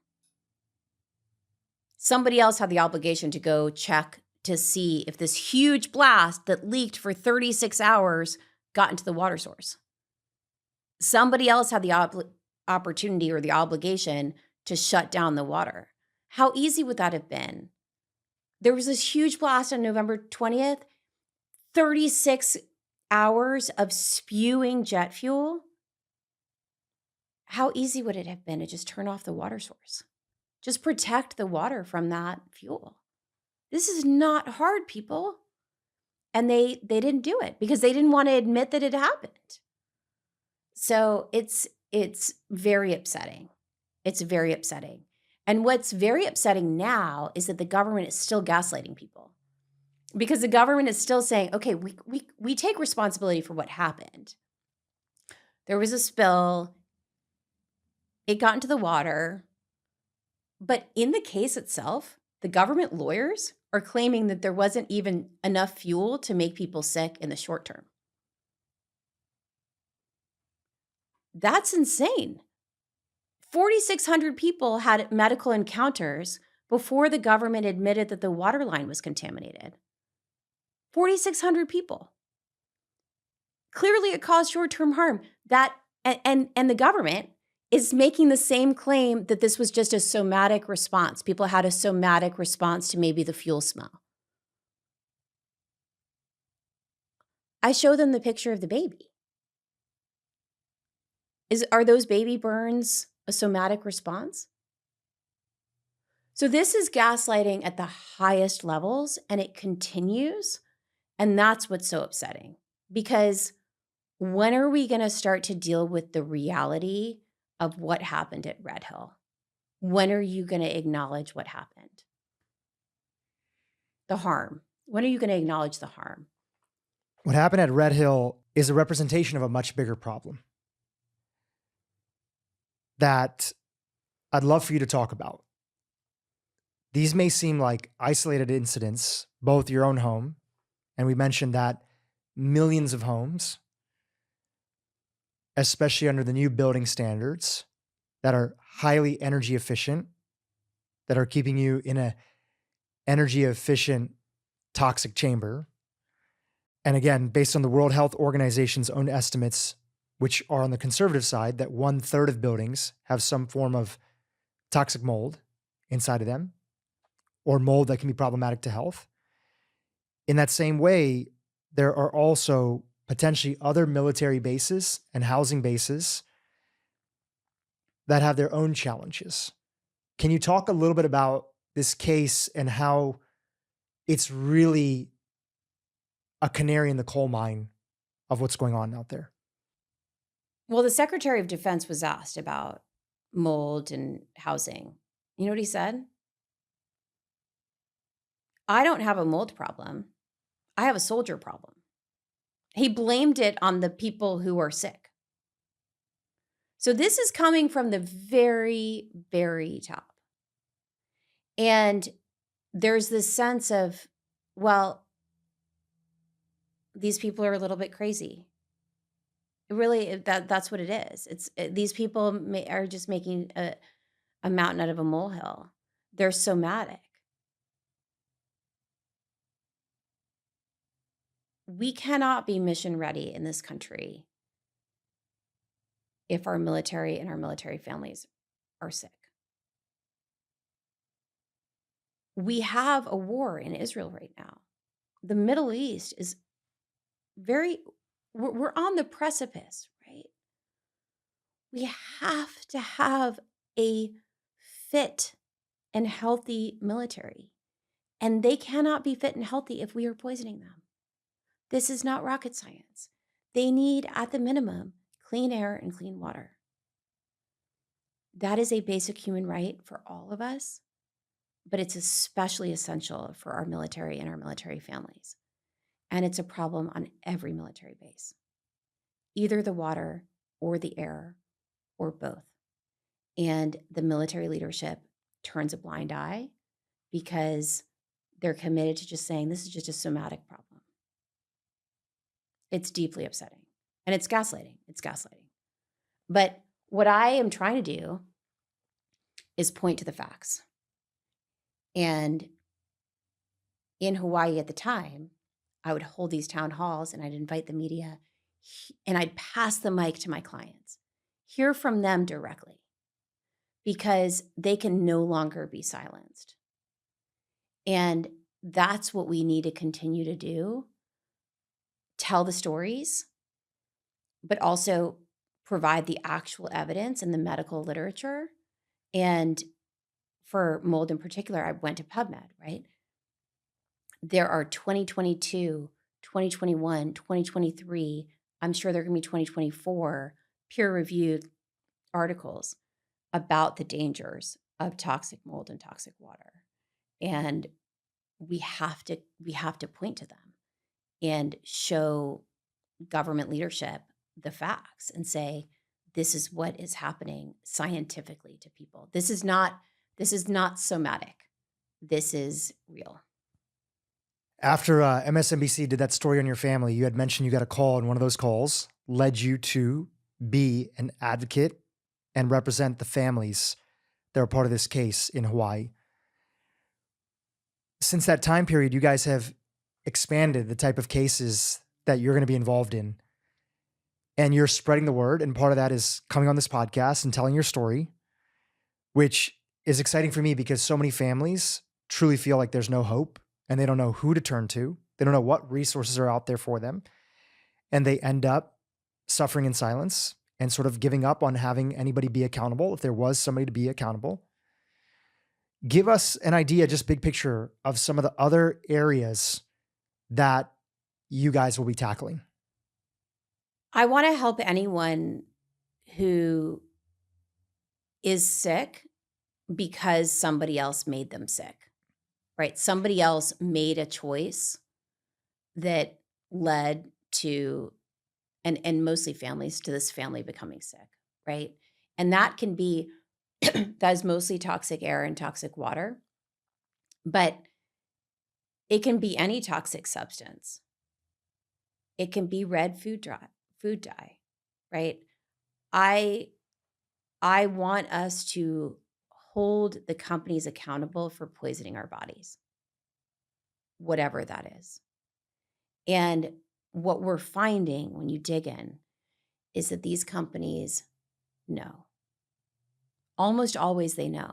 Somebody else had the obligation to go check to see if this huge blast that leaked for 36 hours got into the water source. Somebody else had the opportunity or the obligation to shut down the water. How easy would that have been? There was this huge blast on November 20th, 36 hours of spewing jet fuel. How easy would it have been to just turn off the water source? Just protect the water from that fuel. This is not hard, people. And they didn't do it because they didn't want to admit that it happened. So it's very upsetting. It's very upsetting. And what's very upsetting now is that the government is still gaslighting people. Because the government is still saying, okay, we take responsibility for what happened. There was a spill. It got into the water. But in the case itself, the government lawyers are claiming that there wasn't even enough fuel to make people sick in the short term. That's insane. 4,600 people had medical encounters before the government admitted that the water line was contaminated. 4,600 people. Clearly it caused short-term harm. And the government is making the same claim that this was just a somatic response. People had a somatic response to maybe the fuel smell. I show them the picture of the baby. Are those baby burns a somatic response? So this is gaslighting at the highest levels, and it continues. And that's what's so upsetting. Because when are we going to start to deal with the reality of what happened at Red Hill? When are you going to acknowledge what happened? The harm. When are you going to acknowledge the harm? What happened at Red Hill is a representation of a much bigger problem that I'd love for you to talk about. These may seem like isolated incidents, both your own home, and we mentioned that millions of homes, especially under the new building standards that are highly energy efficient, that are keeping you in a energy efficient toxic chamber. And again, based on the World Health Organization's own estimates, which are on the conservative side, that 1/3 of buildings have some form of toxic mold inside of them, or mold that can be problematic to health. In that same way, there are also potentially other military bases and housing bases that have their own challenges. Can you talk a little bit about this case and how it's really a canary in the coal mine of what's going on out there? Well, the Secretary of Defense was asked about mold and housing. You know what he said? I don't have a mold problem. I have a soldier problem. He blamed it on the people who are sick. So this is coming from the very, very top. And there's this sense of, well, these people are a little bit crazy. That's what it is. These people are just making a mountain out of a molehill. They're somatic. We cannot be mission ready in this country if our military and our military families are sick. We have a war in Israel right now. The Middle East is we're on the precipice, right? We have to have a fit and healthy military. And they cannot be fit and healthy if we are poisoning them. This is not rocket science. They need, at the minimum, clean air and clean water. That is a basic human right for all of us, but it's especially essential for our military and our military families. And it's a problem on every military base, either the water or the air or both. And the military leadership turns a blind eye because they're committed to just saying this is just a somatic problem. It's deeply upsetting. And it's gaslighting. It's gaslighting. But what I am trying to do is point to the facts. And in Hawaii at the time, I would hold these town halls and I'd invite the media and I'd pass the mic to my clients, hear from them directly, because they can no longer be silenced. And that's what we need to continue to do. Tell the stories, but also provide the actual evidence in the medical literature. And for mold in particular, I went to PubMed, right? There are 2022, 2021, 2023, I'm sure there are going to be 2024 peer-reviewed articles about the dangers of toxic mold and toxic water. And we have to point to them and show government leadership the facts and say, this is what is happening scientifically to people. This is not somatic. This is real. After MSNBC did that story on your family, you had mentioned you got a call, and one of those calls led you to be an advocate and represent the families that are part of this case in Hawaii. Since that time period, you guys have expanded the type of cases that you're going to be involved in, and you're spreading the word. And part of that is coming on this podcast and telling your story, which is exciting for me because so many families truly feel like there's no hope and they don't know who to turn to. They don't know what resources are out there for them. And they end up suffering in silence and sort of giving up on having anybody be accountable if there was somebody to be accountable. Give us an idea, just big picture, of some of the other areas that you guys will be tackling. I want to help anyone who is sick because somebody else made them sick, right? Somebody else made a choice that led to, and mostly families, to this family becoming sick, right? And that can be, that is mostly toxic air and toxic water, but it can be any toxic substance. It can be red food dye, right? I want us to hold the companies accountable for poisoning our bodies, whatever that is. And what we're finding when you dig in is that these companies know. Almost always they know.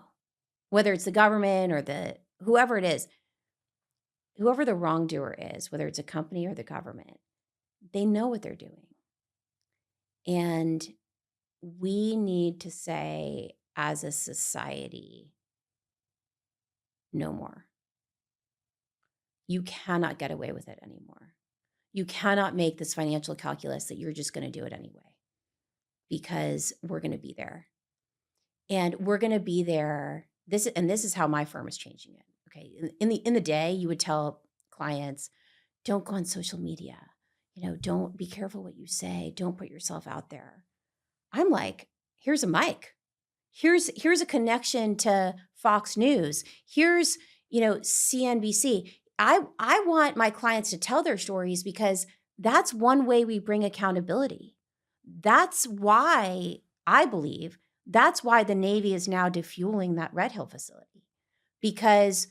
Whether it's the government or whoever it is, whoever the wrongdoer is, whether it's a company or the government, they know what they're doing. And we need to say, as a society, no more. You cannot get away with it anymore. You cannot make this financial calculus that you're just going to do it anyway, because we're going to be there. And we're going to be there. This is how my firm is changing it, okay, in the day, you would tell clients, don't go on social media. Don't be careful what you say. Don't put yourself out there. I'm like, here's a mic. Here's a connection to Fox News. Here's, CNBC. I want my clients to tell their stories because that's one way we bring accountability. That's why I believe that's why the Navy is now defueling that Red Hill facility, because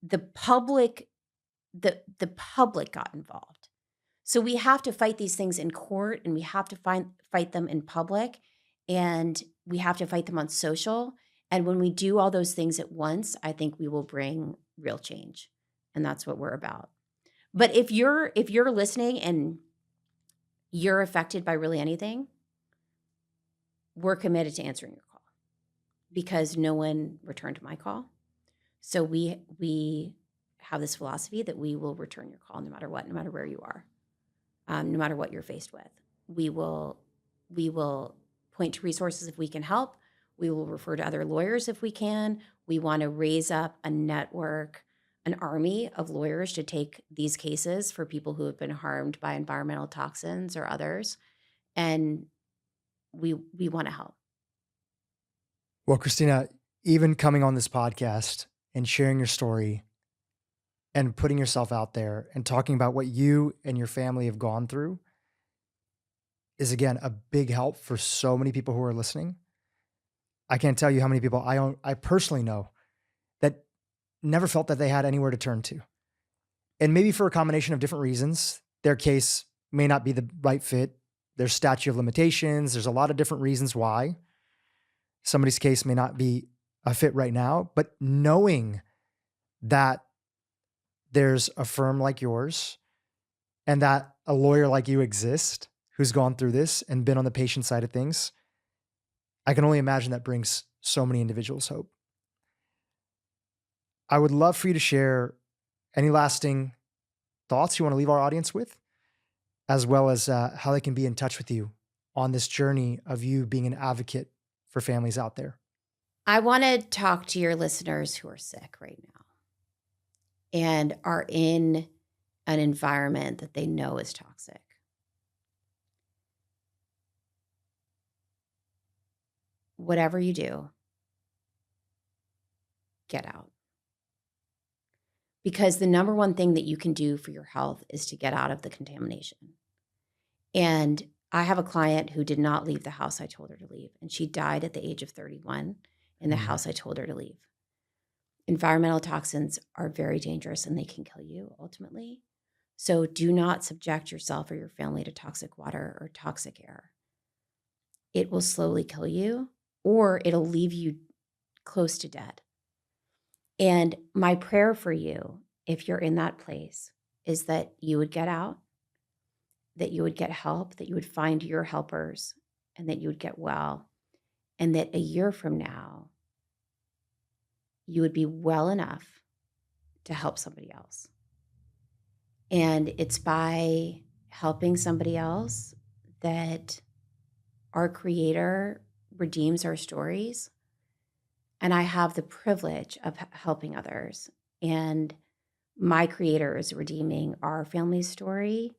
the public got involved. So we have to fight these things in court, and we have to fight them in public, and we have to fight them on social. And when we do all those things at once, I think we will bring real change. And that's what we're about. But if you're listening and you're affected by really anything, we're committed to answering your call, because no one returned my call. So we have this philosophy that we will return your call no matter what, no matter where you are, no matter what you're faced with. We will point to resources if we can help. We will refer to other lawyers if we can. We want to raise up a network, an army of lawyers to take these cases for people who have been harmed by environmental toxins or others. And we want to help. Well, Kristina, even coming on this podcast and sharing your story and putting yourself out there and talking about what you and your family have gone through is, again, a big help for so many people who are listening. I can't tell you how many people I personally know that never felt that they had anywhere to turn to. And maybe for a combination of different reasons, their case may not be the right fit. There's statute of limitations. There's a lot of different reasons why somebody's case may not be a fit right now. But knowing that there's a firm like yours and that a lawyer like you exists who's gone through this and been on the patient side of things, I can only imagine that brings so many individuals hope. I would love for you to share any lasting thoughts you want to leave our audience with, as well as how they can be in touch with you on this journey of you being an advocate for families out there. I want to talk to your listeners who are sick right now and are in an environment that they know is toxic. Whatever you do, get out. Because the number one thing that you can do for your health is to get out of the contamination. And I have a client who did not leave the house I told her to leave, and she died at the age of 31 in the house I told her to leave. Environmental toxins are very dangerous, and they can kill you ultimately. So do not subject yourself or your family to toxic water or toxic air. It will slowly kill you, or it'll leave you close to dead. And my prayer for you, if you're in that place, is that you would get out, that you would get help, that you would find your helpers, and that you would get well. And that a year from now, you would be well enough to help somebody else. And it's by helping somebody else that our Creator redeems our stories. And I have the privilege of helping others. And my Creator is redeeming our family's story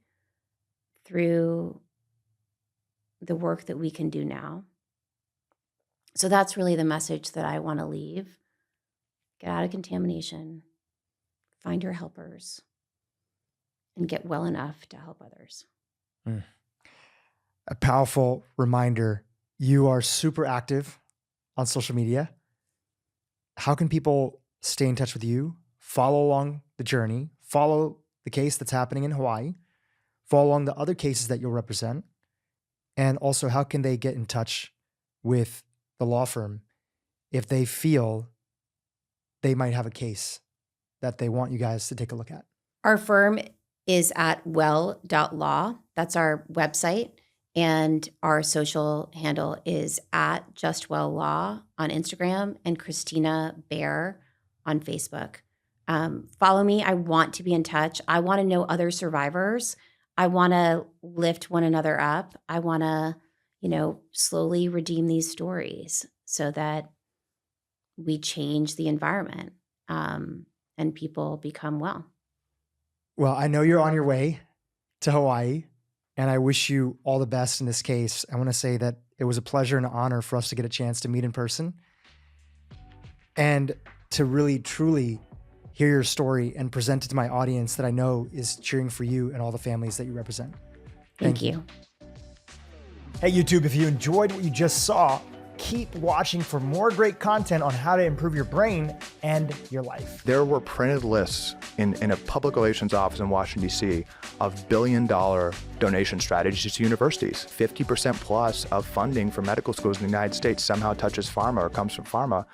through the work that we can do now. So that's really the message that I want to leave. Get out of contamination, find your helpers, and get well enough to help others. A powerful reminder. You are super active on social media. How can people stay in touch with you, follow along the journey, follow the case that's happening in Hawaii, follow along the other cases that you'll represent? And also, how can they get in touch with the law firm if they feel they might have a case that they want you guys to take a look at? Our firm is at well.law. That's our website. And our social handle is at justwelllaw on Instagram and Kristina Baehr on Facebook. Follow me. I want to be in touch. I want to know other survivors. I want to lift one another up. I want to, slowly redeem these stories so that we change the environment. and people become well. Well, I know you're on your way to Hawaii, and I wish you all the best in this case. I want to say that it was a pleasure and an honor for us to get a chance to meet in person and to really, truly hear your story and present it to my audience that I know is cheering for you and all the families that you represent. Thank you. Hey, YouTube, if you enjoyed what you just saw, keep watching for more great content on how to improve your brain and your life. There were printed lists in a public relations office in Washington, D.C. of billion-dollar donation strategies to universities. 50% plus of funding for medical schools in the United States somehow touches pharma or comes from pharma.